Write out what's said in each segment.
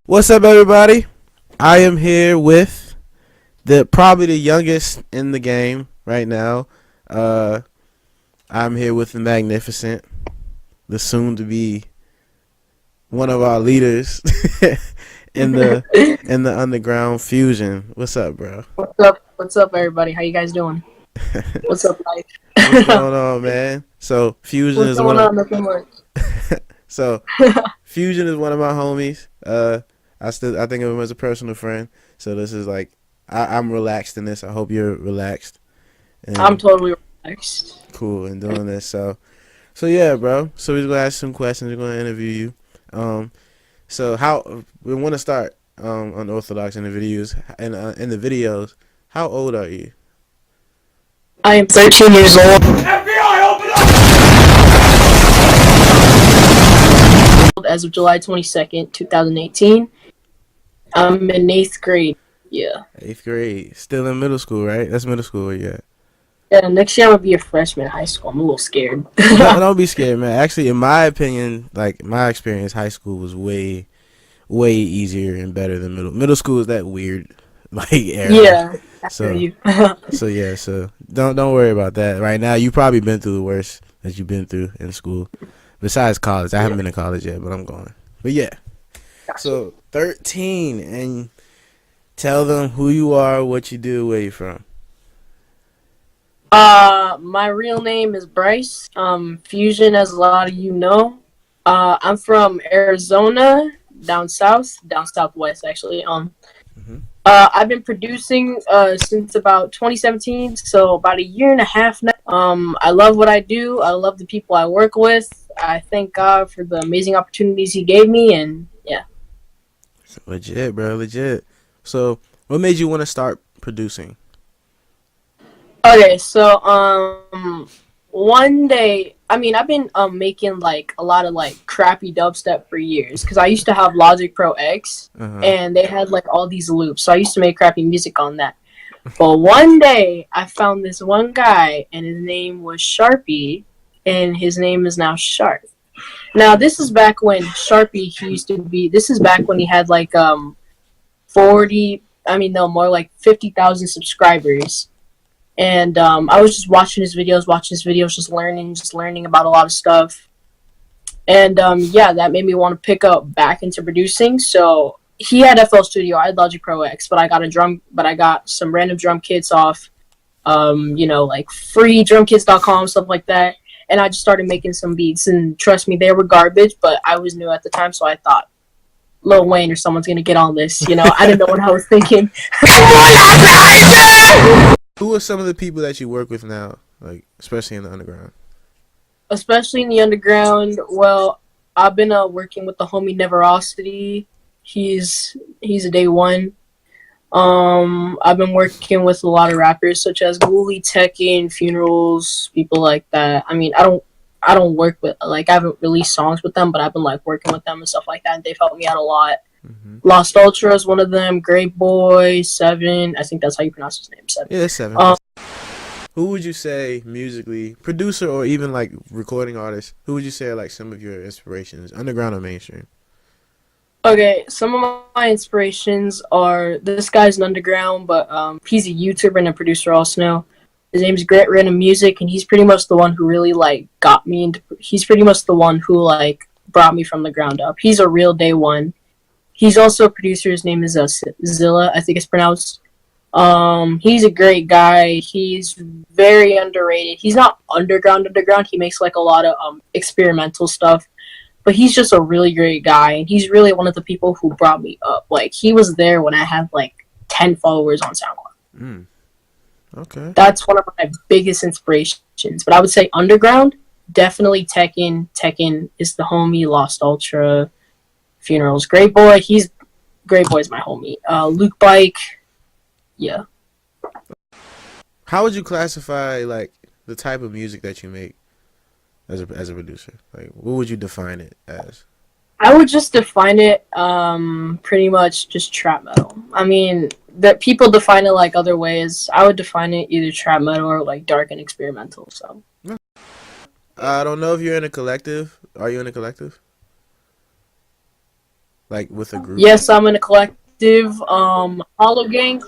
What's up, everybody? I am here with probably the youngest in the game right now. I'm here with the magnificent, the soon to be one of our leaders in the underground Fxsion. What's up, bro? What's up, everybody? How you guys doing? What's up, life? What's going on, man? So Fxsion What's is going on? Nothing much. So Fxsion is one of my homies. I think of him as a personal friend. So this is like I'm relaxed in this. I hope you're relaxed. And I'm totally relaxed. Cool in doing this. So yeah, bro. So we're gonna ask some questions. We're gonna interview you. So how we want to start unorthodox in the videos in the videos. How old are you? I am 13 years old. FBI, open up! As of July 22nd, 2018. I'm in 8th grade. Yeah. 8th grade. Still in middle school, right? That's middle school where you at? Yeah, next year I'm gonna be a freshman in high school. I'm a little scared. Don't be scared, man. Actually, in my opinion, like my experience, high school was way easier and better than middle school. Is that weird like era. Yeah. So yeah, so don't worry about that. Right now, you probably been through the worst that you've been through in school. Besides college, I haven't been to college yet, but I'm going. But yeah, so 13, and tell them who you are, what you do, where you from. My real name is Bryce. Fxsion, as a lot of you know. I'm from Arizona, down southwest actually. I've been producing since about 2017, so about a year and a half now. I love what I do. I love the people I work with. I thank God for the amazing opportunities He gave me, and yeah. Legit, bro, legit. So, what made you want to start producing? Okay, so one day, I mean, I've been making like a lot of like crappy dubstep for years because I used to have Logic Pro X, and they had like all these loops, so I used to make crappy music on that. But one day, I found this one guy, and his name was Sharpie, and his name is now Sharp. Now, this is back when Sharpie, this is back when he had like more like 50,000 subscribers. And I was just watching his videos, just learning about a lot of stuff. And yeah, that made me want to pick up back into producing. So he had FL Studio, I had Logic Pro X, but I got some random drum kits off, like freedrumkits.com, stuff like that. And I just started making some beats, and trust me, they were garbage, but I was new at the time, so I thought Lil Wayne or someone's gonna get on this. I didn't know what I was thinking. Who are some of the people that you work with now, like especially in the underground? Especially in the underground, well, I've been working with the homie Neverosity. He's a day one. I've been working with a lot of rappers such as Ghoulie, Tekken, Funerals, people like that. I mean, I don't work with, like, I haven't released songs with them, but I've been like working with them and stuff like that, and they've helped me out a lot. Lost Ultra is one of them. Great Boy, Seven. I think that's how you pronounce his name, Seven. Yeah, Seven. Who would you say musically, producer or even like recording artist? Who would you say are like some of your inspirations, underground or mainstream? Okay, some of my inspirations are, this guy's an underground, but he's a YouTuber and a producer also. His name's Great Random Music, and he's pretty much the one who really like got me into. He's pretty much the one who like brought me from the ground up. He's a real day one. He's also a producer. His name is Zilla, I think it's pronounced. He's a great guy. He's very underrated. He's not underground. He makes like a lot of experimental stuff. But he's just a really great guy, and he's really one of the people who brought me up. Like, he was there when I had like 10 followers on SoundCloud. Okay. That's one of my biggest inspirations. But I would say underground, definitely Tekken. Tekken is the homie. Lost Ultra, Funerals, Great Boy. Great Boy's my homie. Luke Bike, yeah. How would you classify like the type of music that you make as a producer? Like, what would you define it as? I would just define it pretty much just trap metal. I mean, that people define it like other ways. I would define it either trap metal or like dark and experimental. So I don't know if you're in a collective. Are you in a collective? Like with a group? yes, I'm in a collective. Hollow Gang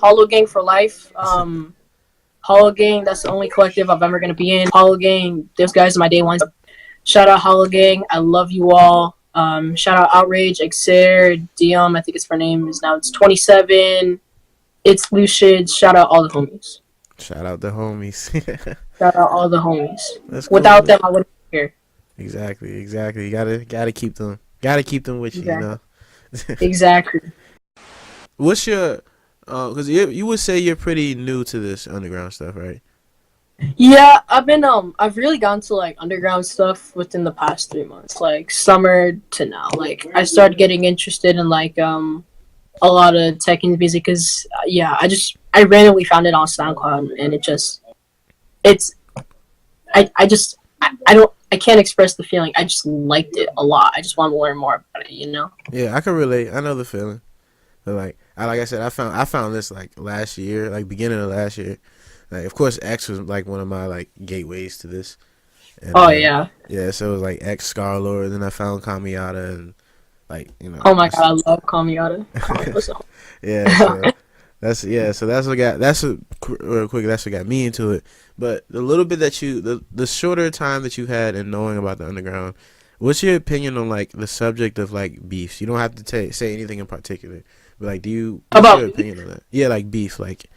for life. Hollow Gang, that's the only collective I'm ever gonna be in. Hollow Gang, those guys are my day ones. Shout out Hollow Gang, I love you all. Shout out Outrage, Xer, Diom, I think it's her name is now. It's 27. It's Lucid. Shout out all the homies. Shout out the homies. Shout out all the homies. That's cool. Without them, I wouldn't be here. Exactly. You gotta keep them. Gotta keep them with you. Exactly. You know. Exactly. What's your? Because you would say you're pretty new to this underground stuff, right? Yeah, I've really gone to like underground stuff within the past 3 months, like summer to now. Like I started getting interested in like a lot of tech and music because yeah, I randomly found it on SoundCloud and I can't express the feeling. I just liked it a lot. I just want to learn more about it, you know? Yeah, I can relate. I know the feeling. But like I said, I found this like last year, like beginning of last year. Like, of course, X was like one of my like gateways to this. And, Yeah. Yeah, so it was like X Scarlord, and then I found Kamiata, and like Oh my god, I love Kamiata. Yeah, so that's what got real quick. That's what got me into it. But the little bit that the shorter time that you had in knowing about the underground, what's your opinion on like the subject of like beefs? You don't have to say anything in particular, but like, what's your opinion on that? Yeah, like beef, like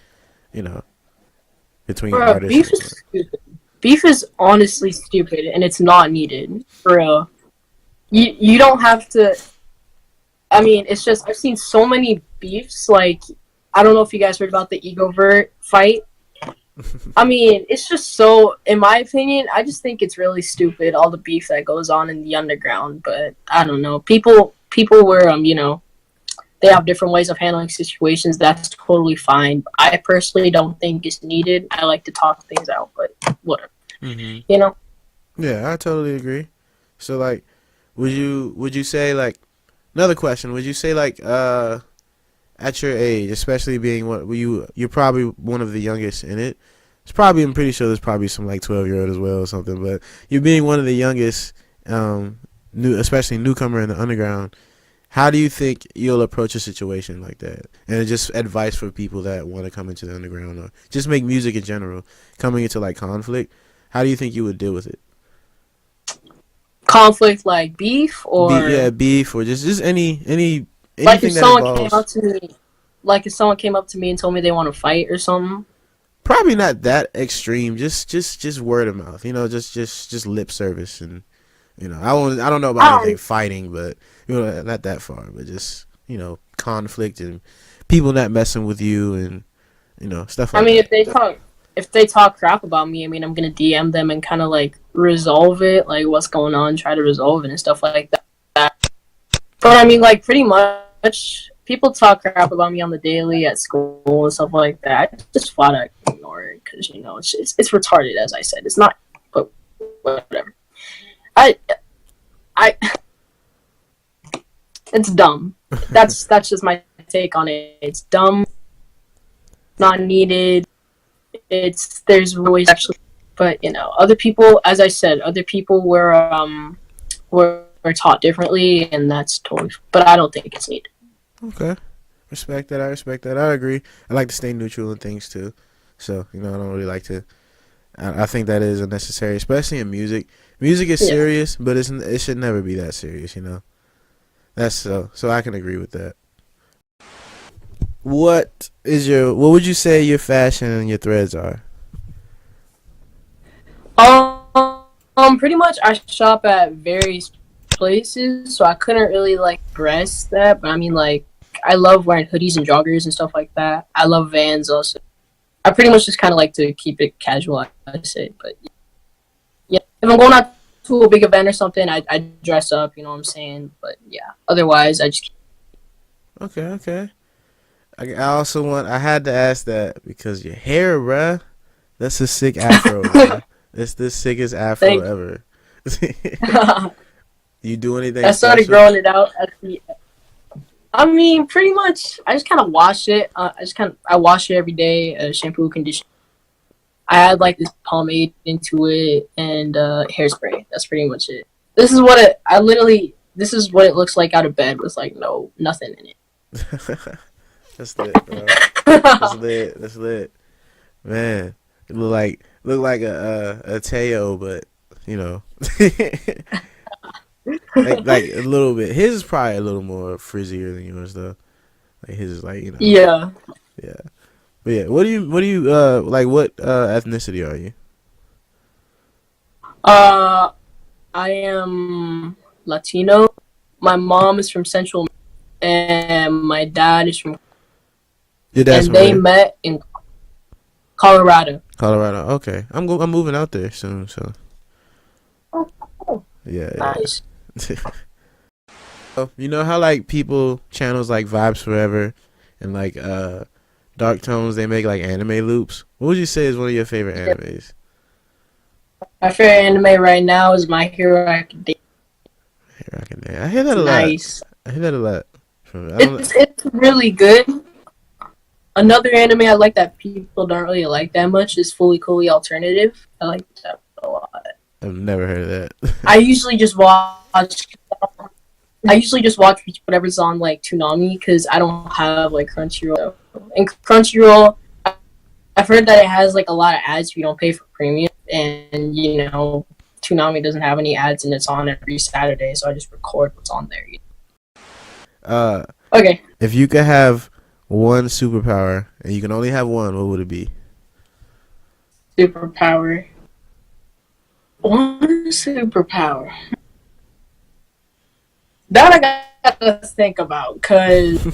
between artists. Beef is stupid. Beef is honestly stupid, and it's not needed for real. You don't have to. I mean, it's just I've seen so many beefs. Like I don't know if you guys heard about the Egovert fight. I mean, it's just so. In my opinion, I just think it's really stupid all the beef that goes on in the underground. But I don't know. People were they have different ways of handling situations. That's totally fine. I personally don't think it's needed. I like to talk things out, but whatever. Mm-hmm. You know. Yeah, I totally agree. So like, would you say like another question? Would you say like at your age, especially being you're probably one of the youngest in it. I'm pretty sure there's probably some like 12-year-old as well or something. But you're being one of the youngest, especially newcomer in the underground. How do you think you'll approach a situation like that? And just advice for people that want to come into the underground or just make music in general, coming into like conflict. How do you think you would deal with it? Conflict like beef or beef or just anything like if that someone involves... came up to me, like if someone came up to me and told me they want to fight or something. Probably not that extreme. Just word of mouth. Just lip service and I don't know about anything fighting, but not that far. But just conflict and people not messing with you and stuff like that. I mean, if they talk crap about me, I mean, I'm gonna DM them and kind of like resolve it, like what's going on, try to resolve it and stuff like that. But I mean, like pretty much, people talk crap about me on the daily at school and stuff like that. I just flat out ignore it because it's retarded, as I said. It's not, but whatever. It's dumb. That's just my take on it. It's dumb, not needed. There's ways actually, but other people, as I said, other people were taught differently, and that's totally. But I don't think it's needed. Okay, respect that. I respect that. I agree. I like to stay neutral in things too, so I don't really like to. I think that is unnecessary, especially in music. Music is serious, but it should never be that serious. That's so I can agree with that. What would you say your fashion and your threads are? Pretty much I shop at various places, so I couldn't really like dress that, but I mean like I love wearing hoodies and joggers and stuff like that. I love Vans also. I pretty much just kind of like to keep it casual, I'd say, but yeah, if I'm going out to a big event or something, I dress up, you know what I'm saying? But yeah, otherwise I just. Okay. I had to ask that because your hair, bruh, that's a sick afro, bruh. It's the sickest afro ever. You do anything I started special? growing it out at the. I mean, pretty much. I just kind of wash it. I wash it every day. Shampoo, conditioner. I add like this pomade into it and hairspray. That's pretty much it. This is what it. I literally. This is what it looks like out of bed with like nothing in That's lit, bro. That's it. lit. That's lit. Man, it look like a Teo, but you know, like a little bit. His is probably a little more frizzier than yours though. Like his is like Yeah. yeah. But yeah, what do you like? What ethnicity are you? Uh, I am Latino. My mom is from Central, and my dad is from, Your dad's and from they where? met in Colorado. Colorado. Okay, I'm moving out there soon. So Oh, cool. yeah, Nice. yeah. So, you know how like people channels like Vibes Forever and like Dark Tones they make like anime loops. What would you say is one of your favorite animes? My favorite anime right now is My Hero Academia. Here I can name. I hear that It's a lot. nice. I hear that a lot. From I don't. It's really good. Another anime I like that people don't really like that much is Fully Coolly Alternative. I like that a lot. I've never heard of that. I usually just watch. I usually just watch whatever's on like Toonami because I don't have like Crunchyroll. And Crunchyroll, I've heard that it has like a lot of ads if you don't pay for premium, and Toonami doesn't have any ads and it's on every Saturday, so I just record what's on there. uh, Okay, if you could have one superpower and you can only have one, what would it be? superpower. One superpower that I gotta think about because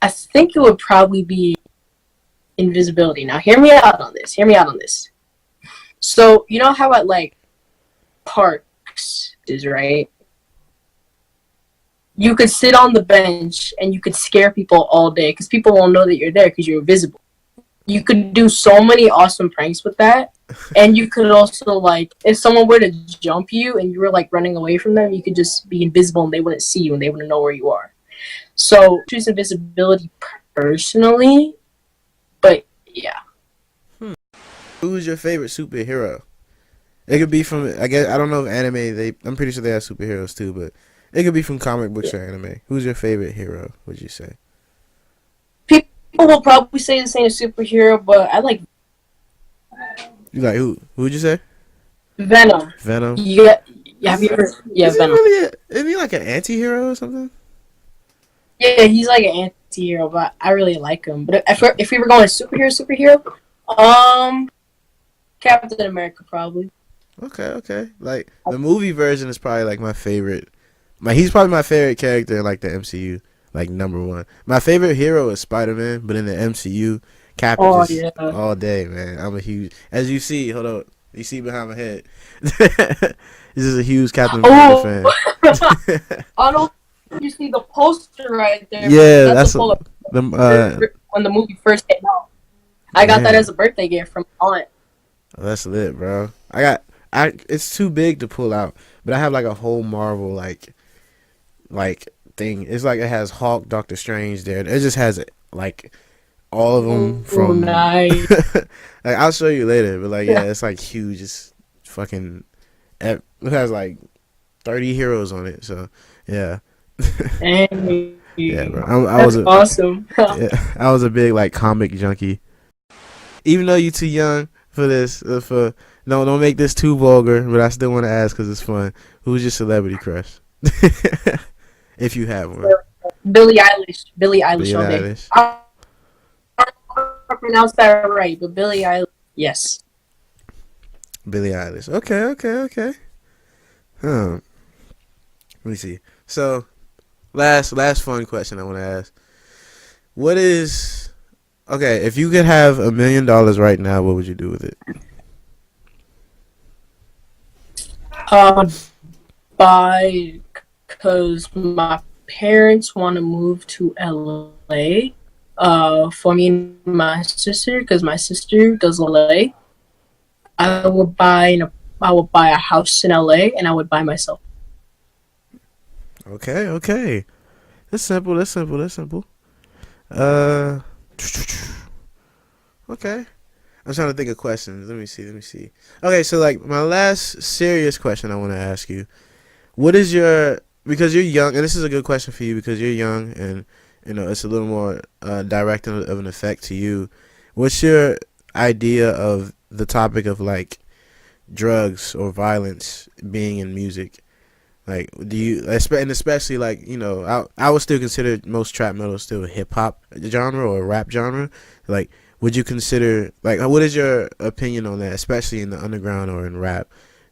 I think it would probably be invisibility. Now, hear me out on this. Hear me out on this. So, you know how at like parks is right? You could sit on the bench and you could scare people all day because people won't know that you're there because you're invisible. You could do so many awesome pranks with that. And you could also, like, if someone were to jump you and you were, like, running away from them, you could just be invisible and they wouldn't see you and they wouldn't know where you are. So, choose invisibility personally, but yeah. Who's your favorite superhero? It could be from I guess I don't know if anime. I'm pretty sure they have superheroes too, but it could be from comic books or anime. Who's your favorite hero? Would you say? People will probably say the same as superhero, but I like You like who? Who would you say? Venom. Venom. Yeah, have you ever? Yeah, Is he Venom. really? Isn't he like an anti-hero or something? Yeah, he's like an anti-hero, but I really like him. But if we were going superhero, Captain America probably. Okay. Like the movie version is probably like my favorite. He's probably my favorite character in like the MCU. Like number one. My favorite hero is Spider-Man, but in the MCU, Cap is Oh just yeah. all day, man. I'm a huge. As you see, hold on. You see behind my head. This is a huge Captain America fan. I don't. You see the poster right there. Yeah, That's that's a polar the when the movie first came out. I got that man. as a birthday gift from my aunt. That's lit, bro. It's too big to pull out, but I have like a whole Marvel like thing. It's like it has Hulk, Doctor Strange there. It just has like all of them Oh, from. nice. Like I'll show you later, but like yeah, it's like huge. It's fucking. It has like 30 heroes on it. So yeah. Dang. Yeah, bro. That's awesome. Yeah, I was a big like comic junkie. Even though you too young for this, for no, don't make this too vulgar. But I still want to ask because it's fun. Who's your celebrity crush? If you have one. Billie Eilish. Billie Billie Eilish all day. Eilish. I don't pronounce that right, but Billie Eilish. Yes. Billie Eilish. Okay. Let me see. So, last fun question I want to ask. What is okay? If you could have $1 million right now, what would you do with it? Because my parents want to move to LA, for me and my sister, because my sister does LA. I would I would buy a house in LA, and I would buy myself. Okay, okay. That's simple. That's simple. That's simple. Uh, okay. I'm trying to think of questions. Let me see. Let me see. Okay, so like my last serious question I want to ask you: what is your, because you're young, and this is a good question for you because you're young, and you know it's a little more direct of an effect to you. What's your idea of the topic of like drugs or violence being in music? Like, do you, and especially like, you know, I would still consider most trap metal still a hip hop genre or a rap genre. Like, would you consider, like, what is your opinion on that, especially in the underground or in rap,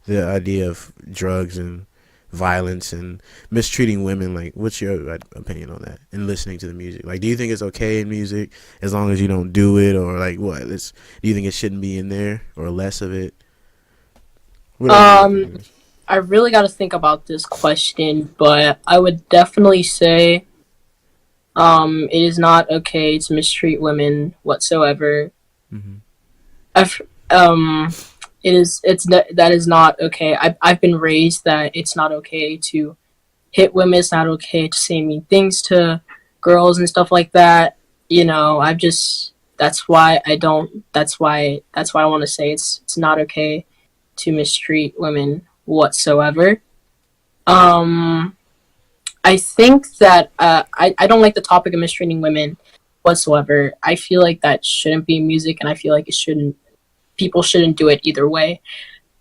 the idea of drugs and violence and mistreating women? Like, what's your opinion on that and listening to the music? Like, do you think it's okay in music as long as you don't do it, or like what? Do you think it shouldn't be in there or less of it? Whatever your Um, opinion is. I really got to think about this question, but I would definitely say it is not okay to mistreat women whatsoever. Mm-hmm. I've, um, that is not okay. I've been raised that it's not okay to hit women. It's not okay to say mean things to girls and stuff like that. You know, I've just that's why I don't. That's why I want to say it's not okay to mistreat women whatsoever. Um, I think that I don't like the topic of mistreating women whatsoever. I feel like that shouldn't be music, and I feel like it shouldn't. People shouldn't do it either way.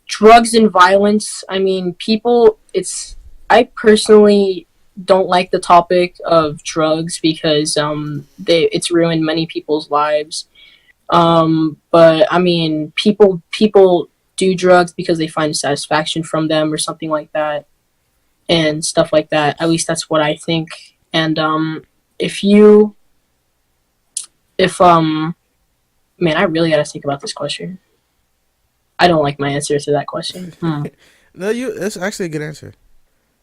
Drugs and violence. I mean, people. It's. I personally don't like the topic of drugs because it's ruined many people's lives. But I mean, people do drugs because they find satisfaction from them or something like that and stuff like that. At least that's what I think. And if you if man, I really gotta think about this question. I don't like my answer to that question. No, you. That's actually a good answer.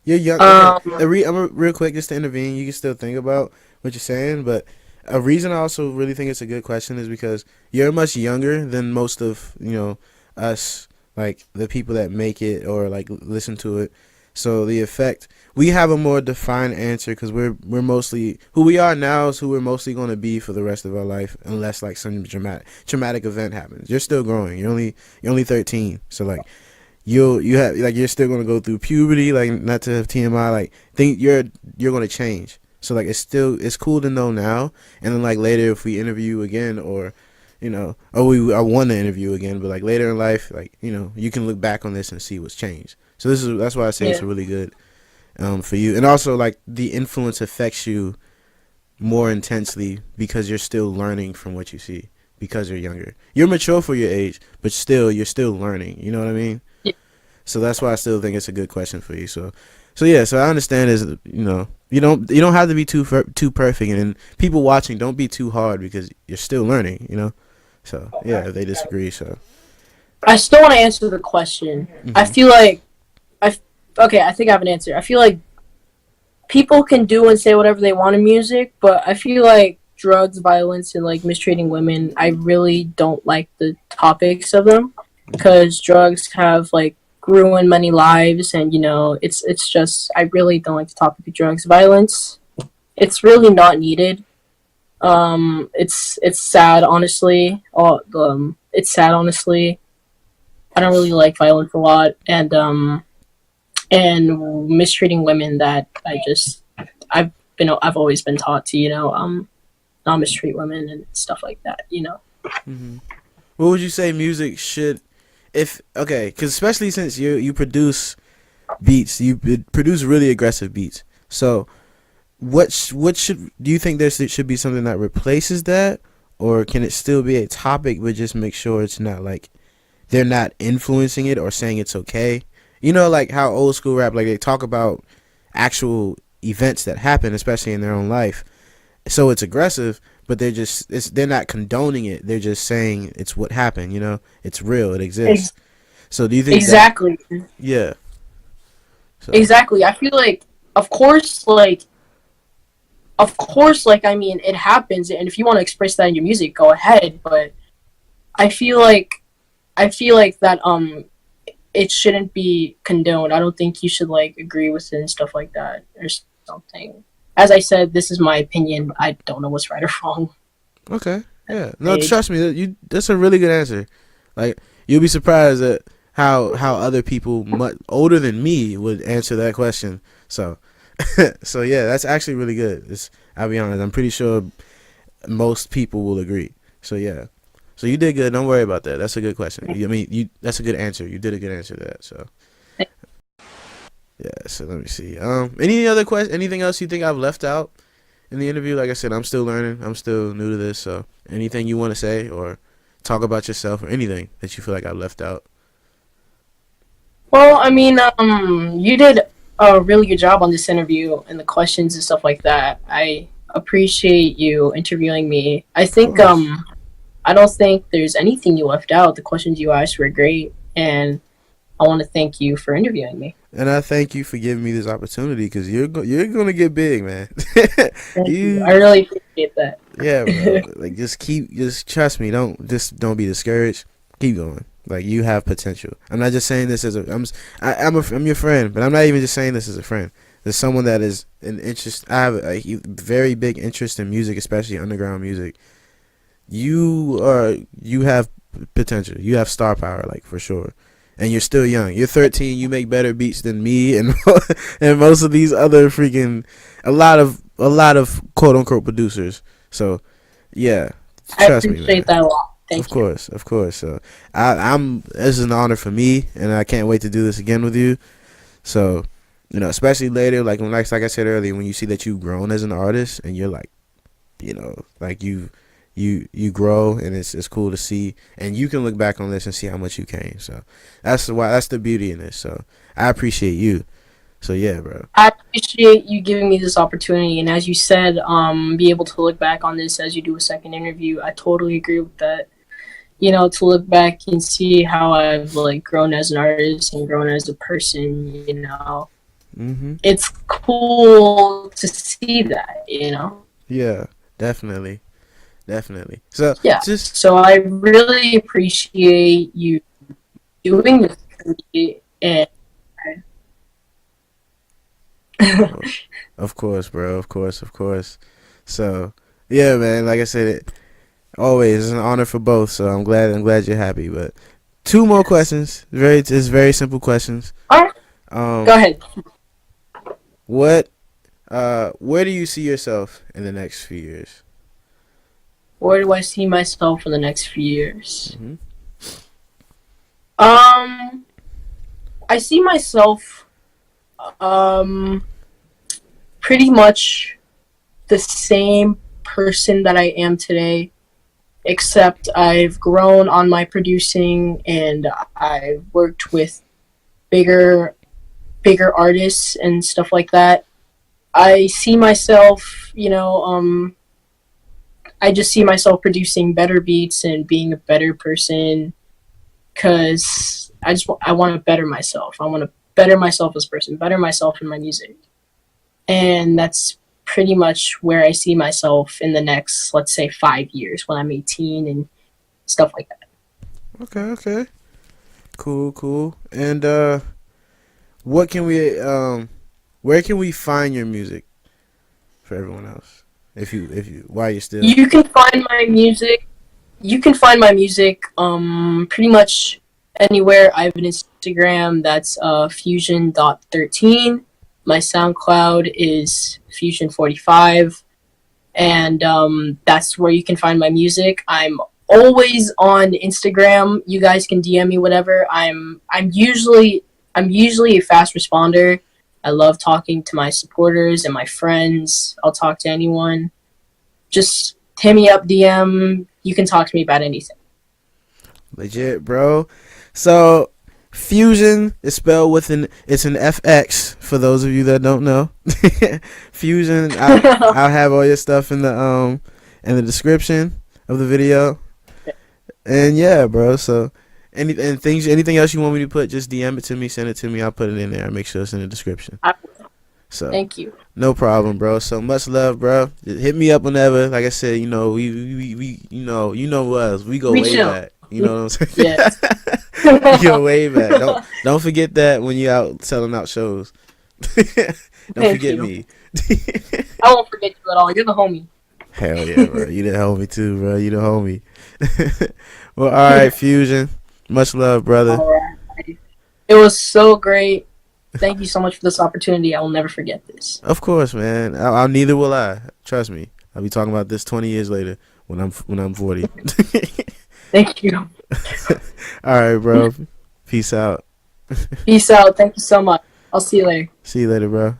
You're young. Okay, Um, real quick just to intervene. You can still think about what you're saying, but a reason I also really think it's a good question is because you're much younger than most of, you know, us, like the people that make it or like listen to it. So the effect, we have a more defined answer because we're mostly who we are now is who we're mostly going to be for the rest of our life, unless like some traumatic event happens. You're still growing. You're only 13. So like you have like you're still gonna go through puberty, like not to have TMI, like think you're gonna change. So like it's cool to know now, and then like later if we interview again or you know or I want to interview again, but like later in life, like you know you can look back on this and see what's changed. So that's why I say it's yeah, really good for you, and also like the influence affects you more intensely because you're still learning from what you see because you're younger. You're mature for your age, but still you're still learning. You know what I mean? yeah, So that's why I still think it's a good question for you. So yeah. So I understand is you know you don't have to be too perfect, and people watching don't be too hard because you're still learning. You know. So yeah, if they disagree, so. I still want to answer the question. I Mhm. feel like I okay. I think I have an answer. I feel like people can do and say whatever they want in music, but I feel like drugs, violence, and like mistreating women, I really don't like the topics of them because drugs have like ruined many lives, and you know, it's just I really don't like the topic of drugs, violence. It's really not needed. It's sad, honestly. It's sad, honestly. I don't really like violence a lot, and mistreating women that I've always been taught to not mistreat women and stuff like that. You know. Mhm. What would you say music should, if okay, because especially since you produce beats, produce really aggressive beats. So what should do you think there should be something that replaces that, or can it still be a topic but just make sure it's not like they're not influencing it or saying it's okay? You know, like how old school rap, like they talk about actual events that happen, especially in their own life. So it's aggressive, but they're not condoning it. They're just saying it's what happened. You know, it's real. It exists. Ex- So do you think that? exactly. Yeah. So. Exactly. I feel like, of course, like of course, like, I mean, it happens, and if you want to express that in your music, go ahead. But I feel like that it shouldn't be condoned. I don't think you should like agree with it and stuff like that or something. As I said, this is my opinion. I don't know what's right or wrong. Okay. Yeah. No, trust me. That's a really good answer. Like, you'll be surprised at how other people much older than me would answer that question. So, so yeah, that's actually really good. I'll be honest. I'm pretty sure most people will agree. So yeah. So you did good. Don't worry about that. That's a good question. I mean, that's a good answer. You did a good answer to that. So yeah. So let me see. Any other question? Anything else you think I've left out in the interview? Like I said, I'm still learning. I'm still new to this. So anything you want to say or talk about yourself or anything that you feel like I've left out? Well, I mean, you did a really good job on this interview and the questions and stuff like that. I appreciate you interviewing me. I think I don't think there's anything you left out. The questions you asked were great, and I want to thank you for interviewing me. And I thank you for giving me this opportunity because you're gonna get big, man. Thank you. I really appreciate that. Yeah, bro. Like, just trust me. Don't be discouraged. Keep going. Like, you have potential. I'm not just saying this as I'm your friend, but I'm not even just saying this as a friend. There's someone that is an interest. I have a very big interest in music, especially underground music. You have potential. You have star power, like, for sure. And you're still young. You're 13. You make better beats than me and and most of these other freaking a lot of quote unquote producers. So yeah, trust me, man. I appreciate that a lot. Thank you. Of course. So this is an honor for me, and I can't wait to do this again with you. So, especially later, like I said earlier, when you see that you've grown as an artist, and you're like, like you grow, and it's cool to see, and you can look back on this and see how much you came. So that's the beauty in this. So I appreciate you. So yeah, bro. I appreciate you giving me this opportunity, and as you said, be able to look back on this as you do a second interview. I totally agree with that. To look back and see how I've like grown as an artist and grown as a person. Mm-hmm. It's cool to see that. Yeah, definitely. So yeah, so I really appreciate you doing this for me, and of course, bro. Of course. So yeah, man. Like I said, always it's an honor for both. So I'm glad you're happy. But 2 more questions. It's very simple questions. All right. Go ahead. Where do you see yourself in the next few years? Where do I see myself in the next few years? Mm-hmm. I see myself pretty much the same person that I am today, except I've grown on my producing and I've worked with bigger artists and stuff like that. I see myself, I just see myself producing better beats and being a better person because I want to better myself. I want to better myself as a person, better myself in my music. And that's pretty much where I see myself in the next, let's say, 5 years when I'm 18 and stuff like that. Okay. Cool. And where can we find your music for everyone else? If you while you're still, you can find my music. Pretty much anywhere. I have an Instagram that's Fxsion.13. My SoundCloud is Fxsion45, and that's where you can find my music. I'm always on Instagram. You guys can DM me whatever. I'm usually a fast responder. I love talking to my supporters and my friends. I'll talk to anyone. Just hit me up, DM. You can talk to me about anything. Legit, bro. So Fxsion is spelled it's an FX for those of you that don't know. Fxsion. I'll have all your stuff in the description of the video. And yeah, bro. So anything else you want me to put, just DM it to me, send it to me. I'll put it in there. I'll make sure it's in the description. So Thank you. no problem, bro. So much love, bro. Just hit me up whenever. Like I said, we you know us. We go We way chill. back. You know what I'm saying? Yes. We go way back. Don't forget that when you out selling out shows. Don't Thank forget you. me. I won't forget you at all. You're the homie. Hell yeah, bro. You the homie too, bro. You the homie. Well, all right, Fusion. Much love, brother. All right. It was so great. Thank you so much for this opportunity. I will never forget this. Of course, man. I neither will I. Trust me. I'll be talking about this 20 years later when I'm 40. Thank you. All right, bro. Peace out. Peace out. Thank you so much. I'll see you later. See you later, bro.